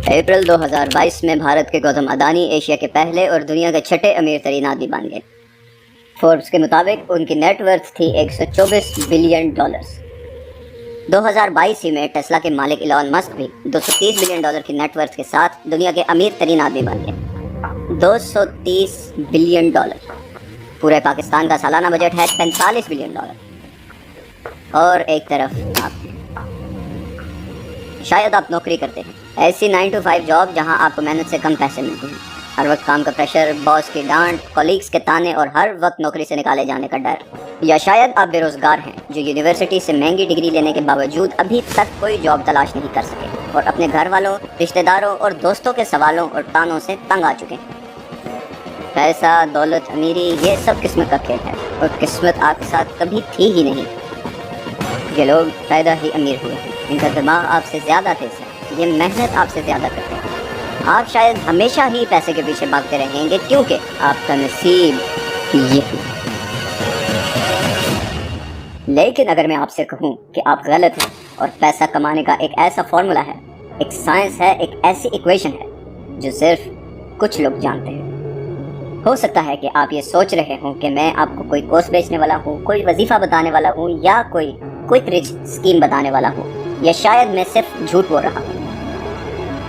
अप्रैल 2022 में भारत के गौतम अदानी एशिया के पहले और दुनिया के छठे अमीर तरीन आदमी बन गए। फोर्ब्स के मुताबिक उनकी नेटवर्थ थी $124 बिलियन। 2022 ही में टेस्ला के मालिक इलॉन मस्क भी $230 बिलियन की नेटवर्थ के साथ दुनिया के अमीर तरीन आदमी बन गए। $230 बिलियन। पूरे पाकिस्तान का सालाना बजट है $45 बिलियन। और एक तरफ आप, शायद आप नौकरी करते हैं, ऐसी 9 to 5 जॉब जहां आपको मेहनत से कम पैसे मिलते हैं, हर वक्त काम का प्रेशर, बॉस की डांट, कॉलीग्स के ताने और हर वक्त नौकरी से निकाले जाने का डर। या शायद आप बेरोजगार हैं जो यूनिवर्सिटी से महंगी डिग्री लेने के बावजूद अभी तक कोई जॉब तलाश नहीं कर सके और अपने घर वालों, रिश्तेदारों और दोस्तों के सवालों और तानों से तंग आ चुके हैं। पैसा, दौलत, अमीरी, ये सब किस्मत का खेल है और किस्मत आपके साथ कभी थी ही नहीं। ये लोग पैदा ही अमीर हुए हैं, इनका दिमाग आपसे ज़्यादा तेज है, ये मेहनत आपसे ज़्यादा करते हैं। आप शायद हमेशा ही पैसे के पीछे भागते रहेंगे क्योंकि आपका नसीब ये है। लेकिन अगर मैं आपसे कहूँ कि आप गलत हैं और पैसा कमाने का एक ऐसा फॉर्मूला है, एक साइंस है, एक ऐसी इक्वेशन है जो सिर्फ कुछ लोग जानते हैं। हो सकता है कि आप ये सोच रहे हों कि मैं आपको कोई कोर्स बेचने वाला हूँ, कोई वजीफ़ा बताने वाला हूँ या कोई क्विक रिच स्कीम बताने वाला हूँ, या शायद मैं सिर्फ झूठ बोल रहा हूँ।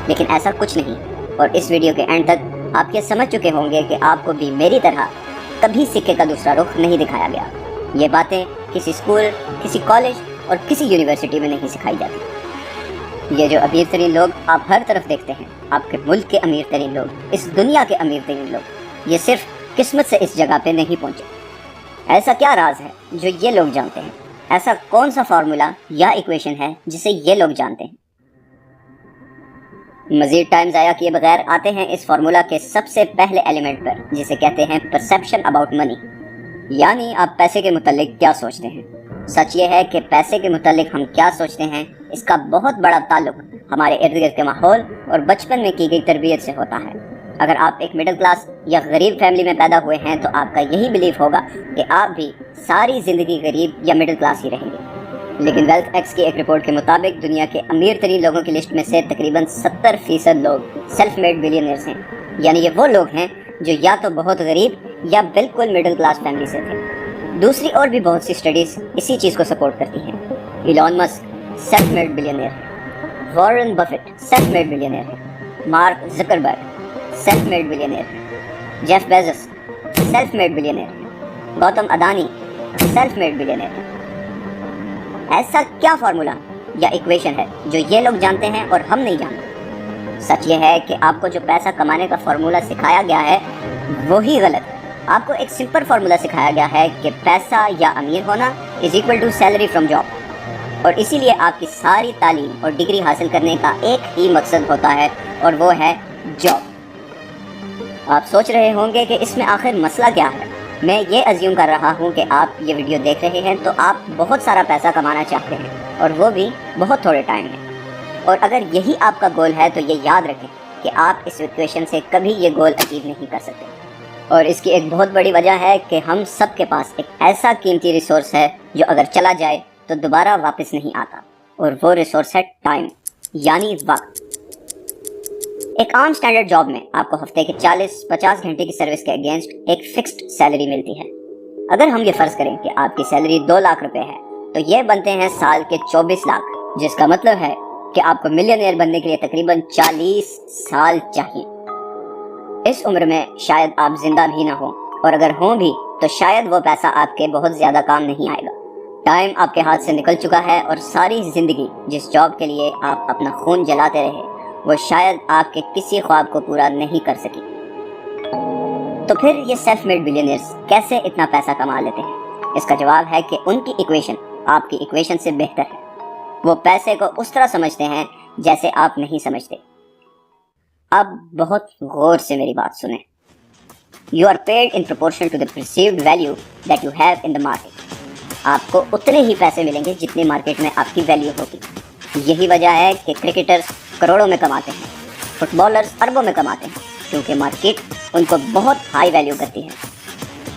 लेकिन ऐसा कुछ नहीं, और इस वीडियो के एंड तक आप ये समझ चुके होंगे कि आपको भी मेरी तरह कभी सिक्के का दूसरा रुख नहीं दिखाया गया। ये बातें किसी स्कूल, किसी कॉलेज और किसी यूनिवर्सिटी में नहीं सिखाई जाती। ये जो अमीर तरीन लोग आप हर तरफ देखते हैं, आपके मुल्क के अमीर तरीन लोग, इस दुनिया के अमीर तरीन लोग, ये सिर्फ किस्मत से इस जगह पे नहीं पहुंचे। ऐसा क्या राज है जो ये लोग जानते हैं? ऐसा कौन सा फार्मूला या इक्वेशन है जिसे ये लोग जानते हैं? मजीद टाइम ज़ाया किए बगैर आते हैं इस फार्मूला के सबसे पहले एलिमेंट पर, जिसे कहते हैं परसेप्शन अबाउट मनी, यानी आप पैसे के मुतालिक क्या सोचते हैं। सच ये है कि पैसे के मुतालिक हम क्या सोचते हैं, इसका बहुत बड़ा ताल्लुक हमारे इर्द गिर्द के माहौल और बचपन में की गई तरबियत से होता है। अगर आप एक मिडिल क्लास या गरीब फैमिली में पैदा हुए हैं तो आपका यही बिलीफ होगा कि आप भी सारी ज़िंदगी गरीब या मिडिल क्लास ही रहेंगे। लेकिन वेल्थ एक्स की एक रिपोर्ट के मुताबिक दुनिया के अमीर तरीन लोगों की लिस्ट में से तकरीबन 70% लोग सेल्फ मेड बिलियनियर्स हैं, यानी ये वो लोग हैं जो या तो बहुत गरीब या बिल्कुल मिडिल क्लास फैमिली से थे। दूसरी और भी बहुत सी स्टडीज़ इसी चीज़ को सपोर्ट करती हैं। Elon Musk self made billionaire है, Warren Buffett self made billionaire है, Mark Zuckerberg self made billionaire है, Jeff Bezos self made billionaire है, Gautam Adani self made billionaire है। ऐसा क्या फार्मूला या इक्वेशन है जो ये लोग जानते हैं और हम नहीं जानते? सच ये है कि आपको जो पैसा कमाने का फार्मूला सिखाया गया है वो ही गलत है। आपको एक सिंपल फार्मूला सिखाया गया है कि पैसा या अमीर होना is equal to salary from job, और इसीलिए आपकी सारी तालीम और डिग्री हासिल करने का एक ही मकसद होता है और वो है जॉब। आप सोच रहे होंगे कि इसमें आखिर मसला क्या है। मैं ये अज्यूम कर रहा हूँ कि आप ये वीडियो देख रहे हैं तो आप बहुत सारा पैसा कमाना चाहते हैं और वो भी बहुत थोड़े टाइम में। और अगर यही आपका गोल है तो ये याद रखें कि आप इस इक्वेशन से कभी ये गोल अचीव नहीं कर सकते। और इसकी एक बहुत बड़ी वजह है कि हम सब के पास एक ऐसा कीमती रिसोर्स है जो अगर चला जाए तो दोबारा वापस नहीं आता, और वो रिसोर्स है टाइम, यानी वक्त। एक आम स्टैंडर्ड जॉब में आपको हफ्ते के 40-50 घंटे की सर्विस के अगेंस्ट एक फिक्स्ड सैलरी मिलती है। अगर हम ये फर्ज करें कि आपकी सैलरी 2 लाख रुपए है तो ये बनते हैं साल के 24 लाख, जिसका मतलब है कि आपको मिलियनेयर बनने के लिए तकरीबन 40 साल चाहिए। इस उम्र में शायद आप जिंदा भी ना हो, और अगर हों भी तो शायद वो पैसा आपके बहुत ज़्यादा काम नहीं आएगा। टाइम आपके हाथ से निकल चुका है और सारी ज़िंदगी जिस जॉब के लिए आप अपना खून जलाते रहे वो शायद आपके किसी ख्वाब को पूरा नहीं कर सकी। तो फिर ये सेल्फ मेड बिलियनियर्स कैसे इतना पैसा कमा लेते हैं? इसका जवाब है कि उनकी इक्वेशन आपकी इक्वेशन से बेहतर है। वो पैसे को उस तरह समझते हैं जैसे आप नहीं समझते। अब बहुत गौर से मेरी बात सुने। You are paid in proportion to the perceived value that you have in the market. आपको उतने ही पैसे मिलेंगे जितने मार्केट में आपकी वैल्यू होगी। यही वजह है कि क्रिकेटर्स करोड़ों में कमाते हैं, फुटबॉलर्स अरबों में कमाते हैं, क्योंकि मार्केट उनको बहुत हाई वैल्यू करती है।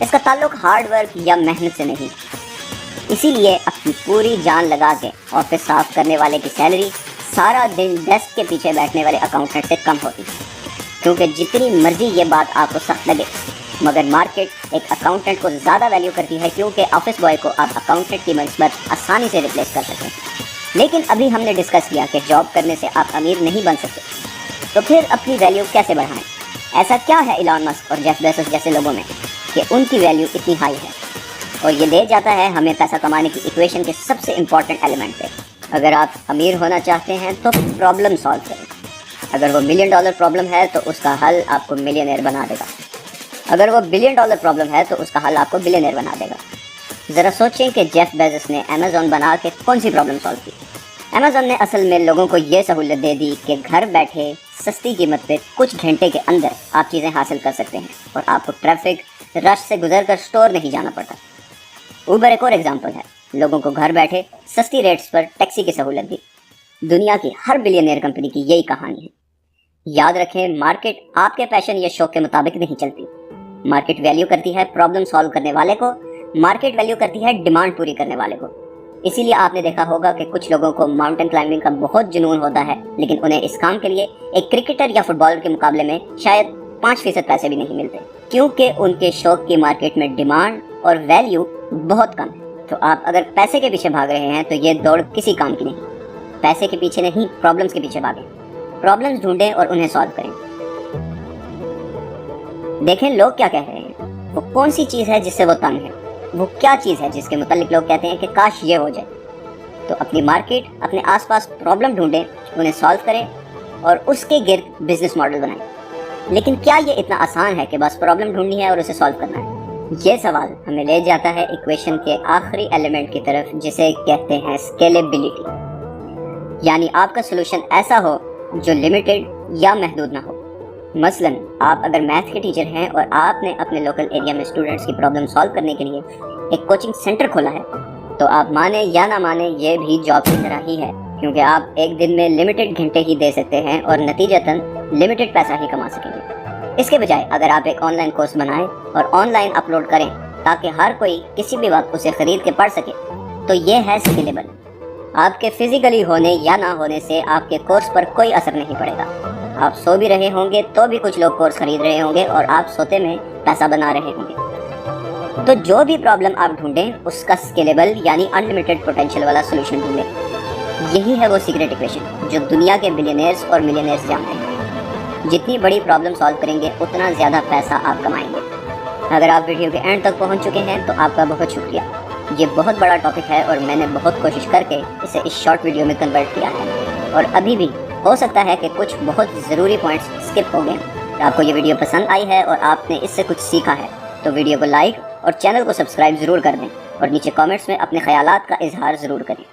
इसका ताल्लुक हार्ड वर्क या मेहनत से नहीं। इसीलिए अपनी पूरी जान लगा के ऑफिस साफ करने वाले की सैलरी سارا دن ڈیسک کے پیچھے بیٹھنے والے اکاؤنٹنٹ سے کم ہوتی ہے، کیونکہ جتنی مرضی یہ بات آپ کو سخت لگے مگر مارکیٹ ایک اکاؤنٹنٹ کو زیادہ ویلیو کرتی ہے، کیونکہ آفس بوائے کو آپ اکاؤنٹنٹ کی نسبت آسانی سے ریپلیس کر سکتے ہیں۔ لیکن ابھی ہم نے ڈسکس کیا کہ جاب کرنے سے آپ امیر نہیں بن سکتے، تو پھر اپنی ویلیو کیسے بڑھائیں؟ ایسا کیا ہے ایلان مسک اور جیف بیزوس جیسے لوگوں میں کہ ان کی ویلیو اتنی ہائی ہے؟ اور یہ لے جاتا ہے ہمیں پیسہ کمانے کی ایکویشن کے سب سے امپورٹنٹ ایلیمنٹ پہ۔ اگر آپ امیر ہونا چاہتے ہیں تو پرابلم سالو کریں۔ اگر وہ $1 ملین پرابلم ہے تو اس کا حل آپ کو ملینئر بنا دے گا۔ اگر وہ $1 بلین پرابلم ہے تو اس کا حل آپ کو بلینئر بنا دے گا۔ ذرا سوچیں کہ جیف بیزوس نے امیزون بنا کے کون سی پرابلم سالو کی؟ امیزون نے اصل میں لوگوں کو یہ سہولت دے دی کہ گھر بیٹھے سستی قیمت پہ کچھ گھنٹے کے اندر آپ چیزیں حاصل کر سکتے ہیں اور آپ کو ٹریفک رش سے گزر کر سٹور نہیں جانا پڑتا۔ اوبر ایک اور ایگزامپل ہے، لوگوں کو گھر بیٹھے سستی ریٹس پر ٹیکسی کی سہولت دی۔ دنیا کی ہر بلینئر کمپنی کی یہی کہانی ہے۔ یاد رکھیں، مارکیٹ آپ کے پیشن یا شوق کے مطابق نہیں چلتی۔ مارکیٹ ویلیو کرتی ہے پرابلم سالو کرنے والے کو، مارکیٹ ویلیو کرتی ہے ڈیمانڈ پوری کرنے والے کو۔ اسی لیے آپ نے دیکھا ہوگا کہ کچھ لوگوں کو ماؤنٹین کلائمبنگ کا بہت جنون ہوتا ہے، لیکن انہیں اس کام کے لیے ایک کرکٹر یا فٹ بالر کے مقابلے میں شاید 5% پیسے بھی نہیں ملتے، کیونکہ ان کے شوق کی مارکیٹ میں ڈیمانڈ اور ویلیو بہت کم ہے۔ تو آپ اگر پیسے کے پیچھے بھاگ رہے ہیں تو یہ دوڑ کسی کام کی نہیں۔ پیسے کے پیچھے نہیں، پرابلمز کے پیچھے بھاگیں۔ پرابلمز ڈھونڈیں اور انہیں سالو کریں۔ دیکھیں لوگ کیا کہہ رہے ہیں، وہ کون سی چیز ہے جس سے وہ تنگ ہے، وہ کیا چیز ہے جس کے متعلق لوگ کہتے ہیں کہ کاش یہ ہو جائے۔ تو اپنی مارکیٹ، اپنے آس پاس پرابلم ڈھونڈیں، انہیں سالو کریں اور اس کے گرد بزنس ماڈل بنائیں۔ لیکن کیا یہ اتنا آسان ہے کہ بس پرابلم ڈھونڈنی ہے اور اسے سالو کرنا ہے؟ یہ سوال ہمیں لے جاتا ہے ایکویشن کے آخری ایلیمنٹ کی طرف، جسے کہتے ہیں اسکیلیبلٹی، یعنی آپ کا سولوشن ایسا ہو جو لمیٹڈ یا محدود نہ ہو۔ مثلاً آپ اگر میتھ کے ٹیچر ہیں اور آپ نے اپنے لوکل ایریا میں اسٹوڈنٹس کی پرابلم سالو کرنے کے لیے ایک کوچنگ سینٹر کھولا ہے، تو آپ مانیں یا نہ مانیں یہ بھی جاب کی طرح ہی ہے، کیونکہ آپ ایک دن میں لمیٹڈ گھنٹے ہی دے سکتے ہیں اور نتیجتاً لمیٹڈ پیسہ ہی کما سکیں گے۔ اس کے بجائے اگر آپ ایک آن لائن کورس بنائیں اور آن لائن اپلوڈ کریں تاکہ ہر کوئی کسی بھی وقت اسے خرید کے پڑھ سکے، تو یہ ہے اسکیلیبل۔ آپ کے فزیکلی ہونے یا نہ ہونے سے آپ کے کورس پر کوئی اثر نہیں پڑے گا۔ آپ سو بھی رہے ہوں گے تو بھی کچھ لوگ کورس خرید رہے ہوں گے اور آپ سوتے میں پیسہ بنا رہے ہوں گے۔ تو جو بھی پرابلم آپ ڈھونڈیں اس کا اسکیلیبل یعنی انلمیٹڈ پوٹینشیل والا سولوشن ڈھونڈیں۔ یہی ہے وہ سیکرٹ ایکویشن جو دنیا کے بلینئرز اور ملینئرز جانتے ہیں۔ جتنی بڑی پرابلم سالو کریں گے اتنا زیادہ پیسہ آپ کمائیں گے۔ اگر آپ ویڈیو کے اینڈ تک پہنچ چکے ہیں تو آپ کا بہت شکریہ۔ یہ بہت بڑا ٹاپک ہے اور میں نے بہت کوشش کر کے اسے اس شارٹ ویڈیو میں کنورٹ کیا ہے، اور ابھی بھی ہو سکتا ہے کہ کچھ بہت ضروری پوائنٹس اسکپ ہو گئے ہیں۔ آپ کو یہ ویڈیو پسند آئی ہے اور آپ نے اس سے کچھ سیکھا ہے تو ویڈیو کو لائک اور چینل کو سبسکرائب ضرور کر دیں، اور نیچے کامنٹس میں اپنے خیالات کا اظہار ضرور کریں۔